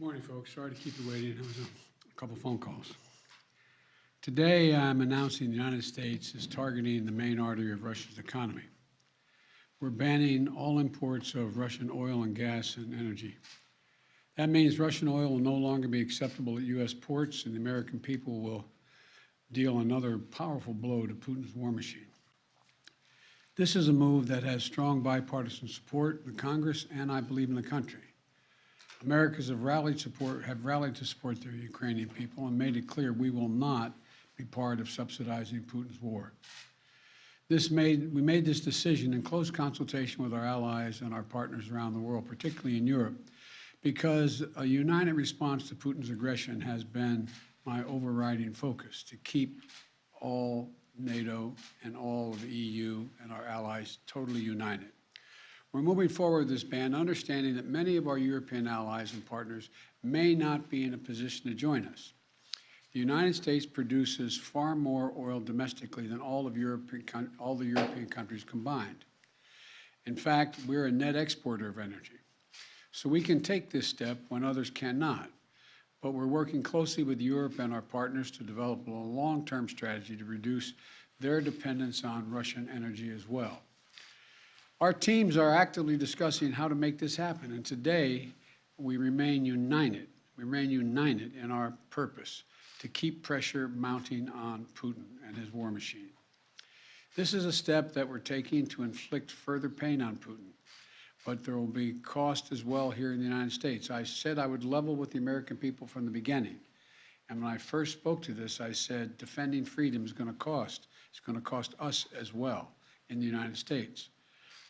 Morning, folks. Sorry to keep you waiting. It was a couple phone calls. Today, I'm announcing the United States is targeting the main artery of Russia's economy. We're banning all imports of Russian oil and gas and energy. That means Russian oil will no longer be acceptable at U.S. ports, and the American people will deal another powerful blow to Putin's war machine. This is a move that has strong bipartisan support in the Congress and, I believe, in the country. Americans have rallied to support their Ukrainian people and made it clear we will not be part of subsidizing Putin's war. We made this decision in close consultation with our allies and our partners around the world, particularly in Europe, because a united response to Putin's aggression has been my overriding focus, to keep all NATO and all of the EU and our allies totally united. We're moving forward with this ban, understanding that many of our European allies and partners may not be in a position to join us. The United States produces far more oil domestically than all the European countries combined. In fact, we're a net exporter of energy. So we can take this step when others cannot. But we're working closely with Europe and our partners to develop a long-term strategy to reduce their dependence on Russian energy as well. Our teams are actively discussing how to make this happen, and today we remain united. We remain united in our purpose to keep pressure mounting on Putin and his war machine. This is a step that we're taking to inflict further pain on Putin, but there will be cost as well here in the United States. I said I would level with the American people from the beginning, and when I first spoke to this, I said defending freedom is going to cost. It's going to cost us as well in the United States.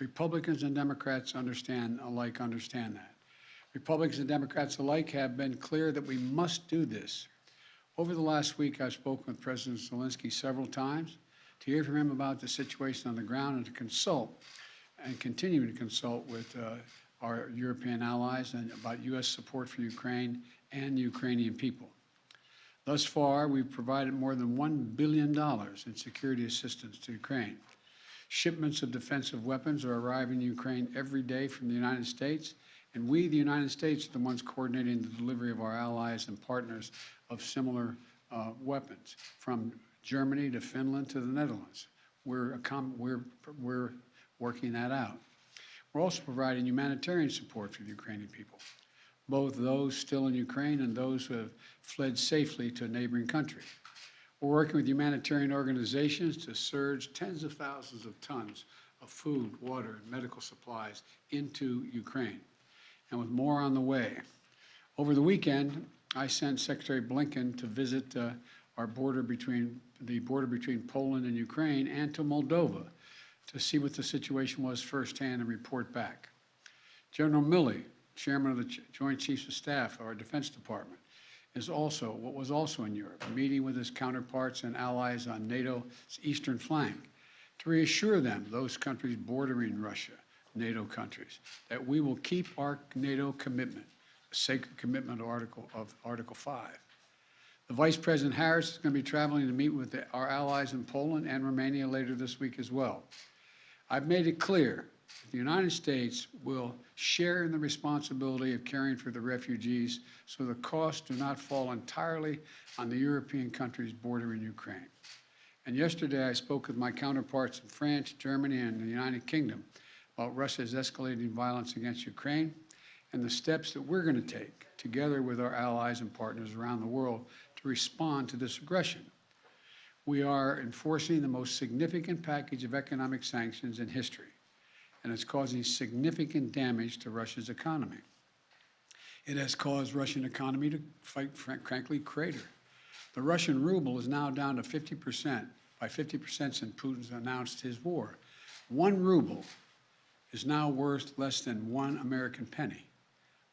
Republicans and Democrats understand that. Republicans and Democrats alike have been clear that we must do this. Over the last week, I've spoken with President Zelensky several times to hear from him about the situation on the ground and to consult and continue to consult with our European allies and about U.S. support for Ukraine and the Ukrainian people. Thus far, we've provided more than $1 billion in security assistance to Ukraine. Shipments of defensive weapons are arriving in Ukraine every day from the United States, and we, the United States, are the ones coordinating the delivery of our allies and partners of similar weapons, from Germany to Finland to the Netherlands. We're working that out. We're also providing humanitarian support for the Ukrainian people, both those still in Ukraine and those who have fled safely to a neighboring country. We're working with humanitarian organizations to surge tens of thousands of tons of food, water, and medical supplies into Ukraine, and with more on the way. Over the weekend, I sent Secretary Blinken to visit the border between Poland and Ukraine and to Moldova to see what the situation was firsthand and report back. General Milley, Chairman of the Joint Chiefs of Staff of our Defense Department, was also in Europe, meeting with his counterparts and allies on NATO's eastern flank to reassure them, those countries bordering Russia, NATO countries, that we will keep our NATO commitment, a sacred commitment of Article 5. The Vice President Harris is going to be traveling to meet with our allies in Poland and Romania later this week as well. I've made it clear that the United States will share in the responsibility of caring for the refugees so the costs do not fall entirely on the European countries bordering Ukraine. And yesterday I spoke with my counterparts in France, Germany, and the United Kingdom about Russia's escalating violence against Ukraine and the steps that we're going to take together with our allies and partners around the world to respond to this aggression. We are enforcing the most significant package of economic sanctions in history, and it's causing significant damage to Russia's economy. It has caused Russian economy to, frankly, crater. The Russian ruble is now down to 50%, by 50% since Putin's announced his war. 1 ruble is now worth less than 1 American penny.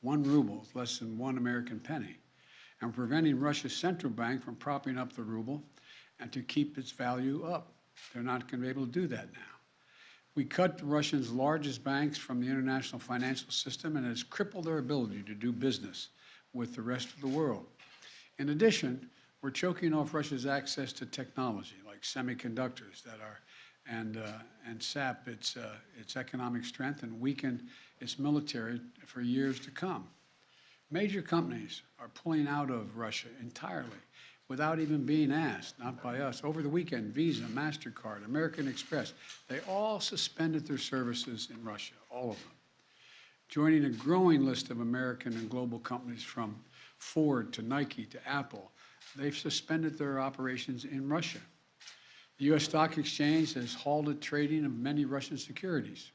1 ruble is less than 1 American penny. And preventing Russia's central bank from propping up the ruble and to keep its value up. They're not going to be able to do that now. We cut Russia's largest banks from the international financial system, and it has crippled their ability to do business with the rest of the world. In addition, we're choking off Russia's access to technology like semiconductors and sap its economic strength and weaken its military for years to come. Major companies are pulling out of Russia entirely without even being asked, not by us. Over the weekend, Visa, MasterCard, American Express, they all suspended their services in Russia, all of them, joining a growing list of American and global companies from Ford to Nike to Apple. They've suspended their operations in Russia. The U.S. Stock Exchange has halted trading of many Russian securities.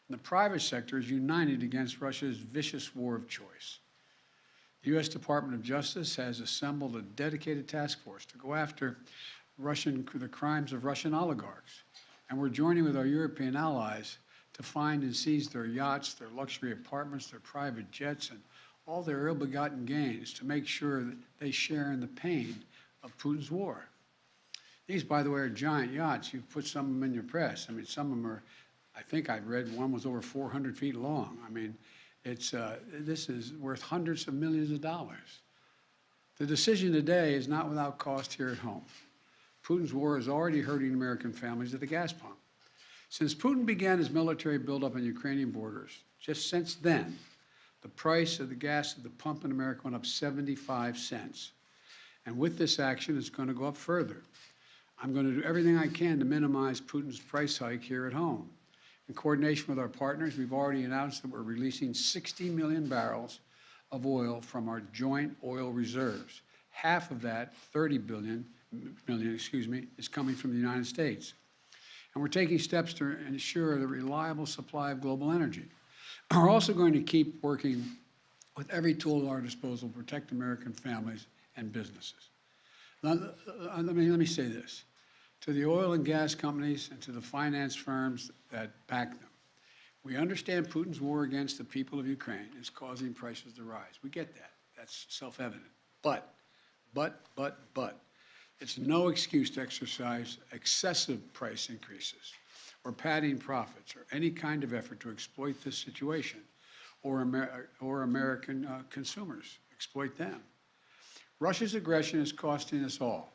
And the private sector is united against Russia's vicious war of choice. The U.S. Department of Justice has assembled a dedicated task force to go after the crimes of Russian oligarchs. And we're joining with our European allies to find and seize their yachts, their luxury apartments, their private jets, and all their ill-begotten gains to make sure that they share in the pain of Putin's war. These, by the way, are giant yachts. You've put some of them in your press. I mean, some of them are, I think I read one was over 400 feet long. I mean, this is worth hundreds of millions of dollars. The decision today is not without cost here at home. Putin's war is already hurting American families at the gas pump. Since Putin began his military buildup on Ukrainian borders, just since then, the price of the gas at the pump in America went up 75 cents. And with this action, it's going to go up further. I'm going to do everything I can to minimize Putin's price hike here at home. In coordination with our partners, we've already announced that we're releasing 60 million barrels of oil from our joint oil reserves. Half of that, 30 million, is coming from the United States. And we're taking steps to ensure the reliable supply of global energy. We're also going to keep working with every tool at our disposal to protect American families and businesses. Now, let me say this. To the oil and gas companies and to the finance firms that back them, we understand Putin's war against the people of Ukraine is causing prices to rise. We get that. That's self-evident. But, it's no excuse to exercise excessive price increases or padding profits or any kind of effort to exploit this situation or American consumers, exploit them. Russia's aggression is costing us all,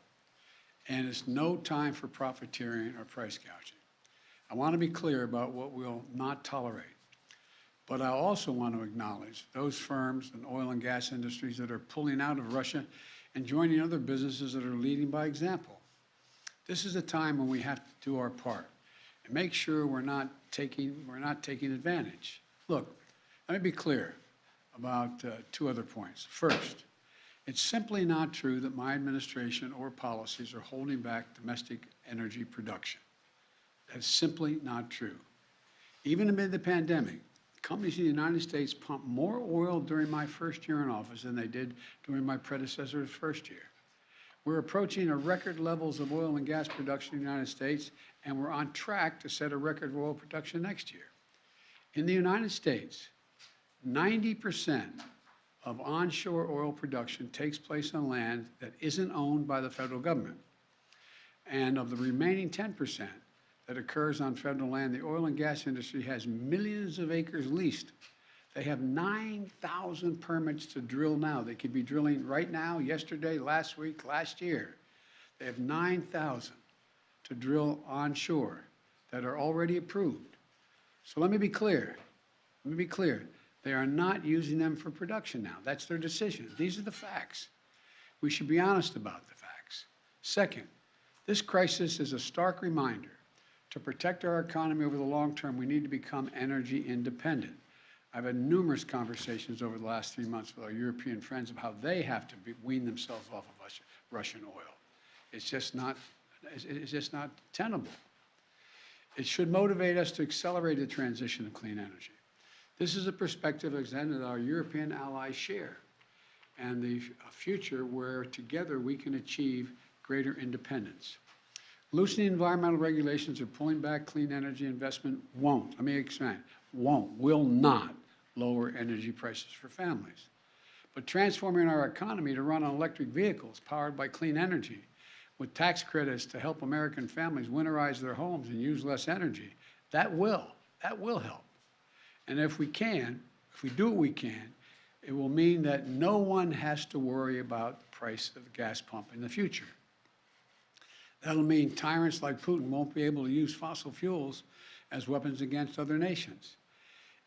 and it's no time for profiteering or price gouging. I want to be clear about what we'll not tolerate, but I also want to acknowledge those firms and oil and gas industries that are pulling out of Russia and joining other businesses that are leading by example. This is a time when we have to do our part and make sure we're not taking advantage. Look, let me be clear about two other points. First, it's simply not true that my administration or policies are holding back domestic energy production. That's simply not true. Even amid the pandemic, companies in the United States pumped more oil during my first year in office than they did during my predecessor's first year. We're approaching a record levels of oil and gas production in the United States, and we're on track to set a record of oil production next year. In the United States, 90% of onshore oil production takes place on land that isn't owned by the federal government. And of the remaining 10% that occurs on federal land, the oil and gas industry has millions of acres leased. They have 9,000 permits to drill now. They could be drilling right now, yesterday, last week, last year. They have 9,000 to drill onshore that are already approved. So let me be clear. They are not using them for production now. That's their decision. These are the facts. We should be honest about the facts. Second, this crisis is a stark reminder to protect our economy over the long term, we need to become energy independent. I've had numerous conversations over the last 3 months with our European friends of how they have to wean themselves off of Russian oil. It's just not tenable. It should motivate us to accelerate the transition to clean energy. This is a perspective that our European allies share, and a future where together we can achieve greater independence. Loosening environmental regulations or pulling back clean energy investment will not lower energy prices for families. But transforming our economy to run on electric vehicles powered by clean energy with tax credits to help American families winterize their homes and use less energy, that will help. And if we do what we can, it will mean that no one has to worry about the price of the gas pump in the future. That'll mean tyrants like Putin won't be able to use fossil fuels as weapons against other nations.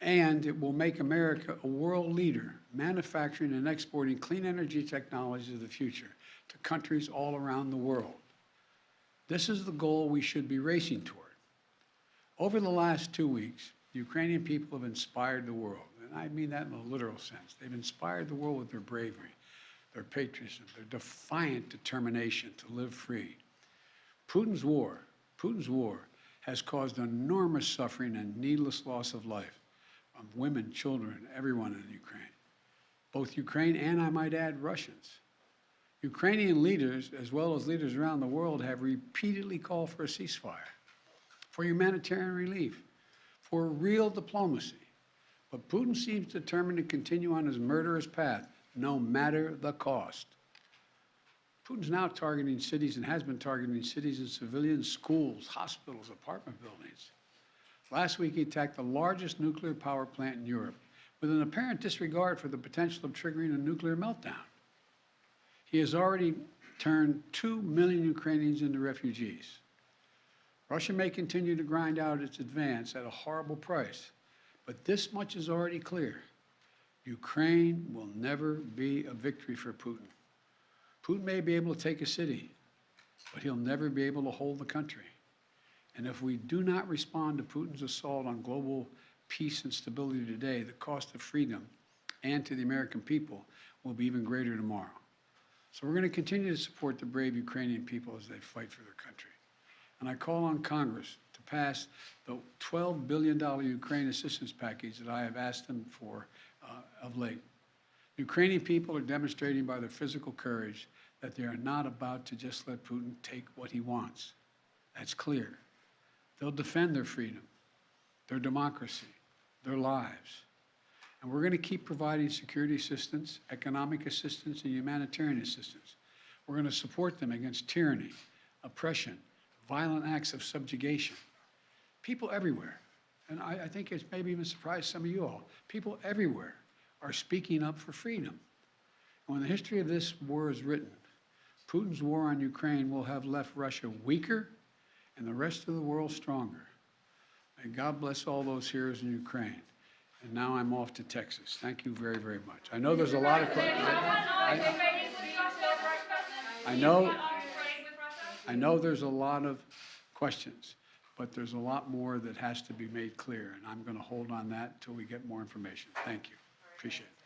And it will make America a world leader, manufacturing and exporting clean energy technologies of the future to countries all around the world. This is the goal we should be racing toward. Over the last 2 weeks, the Ukrainian people have inspired the world, and I mean that in a literal sense. They've inspired the world with their bravery, their patriotism, their defiant determination to live free. Putin's war has caused enormous suffering and needless loss of life from women, children, everyone in Ukraine. Both Ukraine and, I might add, Russians. Ukrainian leaders, as well as leaders around the world, have repeatedly called for a ceasefire, for humanitarian relief, for real diplomacy. But Putin seems determined to continue on his murderous path, no matter the cost. Putin's now targeting cities and has been targeting cities and civilians, schools, hospitals, apartment buildings. Last week, he attacked the largest nuclear power plant in Europe with an apparent disregard for the potential of triggering a nuclear meltdown. He has already turned 2 million Ukrainians into refugees. Russia may continue to grind out its advance at a horrible price, but this much is already clear. Ukraine will never be a victory for Putin. Putin may be able to take a city, but he'll never be able to hold the country. And if we do not respond to Putin's assault on global peace and stability today, the cost of freedom and to the American people will be even greater tomorrow. So we're going to continue to support the brave Ukrainian people as they fight for their country. And I call on Congress to pass the $12 billion Ukraine assistance package that I have asked them for of late. Ukrainian people are demonstrating by their physical courage that they are not about to just let Putin take what he wants. That's clear. They'll defend their freedom, their democracy, their lives. And we're going to keep providing security assistance, economic assistance, and humanitarian assistance. We're going to support them against tyranny, oppression, violent acts of subjugation. People everywhere, and I think it's maybe even surprised some of you all, people everywhere are speaking up for freedom. And when the history of this war is written, Putin's war on Ukraine will have left Russia weaker and the rest of the world stronger. May God bless all those heroes in Ukraine. And now I'm off to Texas. Thank you very, very much. I know there's a lot of questions. I know there's a lot of questions, but there's a lot more that has to be made clear, and I'm going to hold on that until we get more information. Thank you. Appreciate it.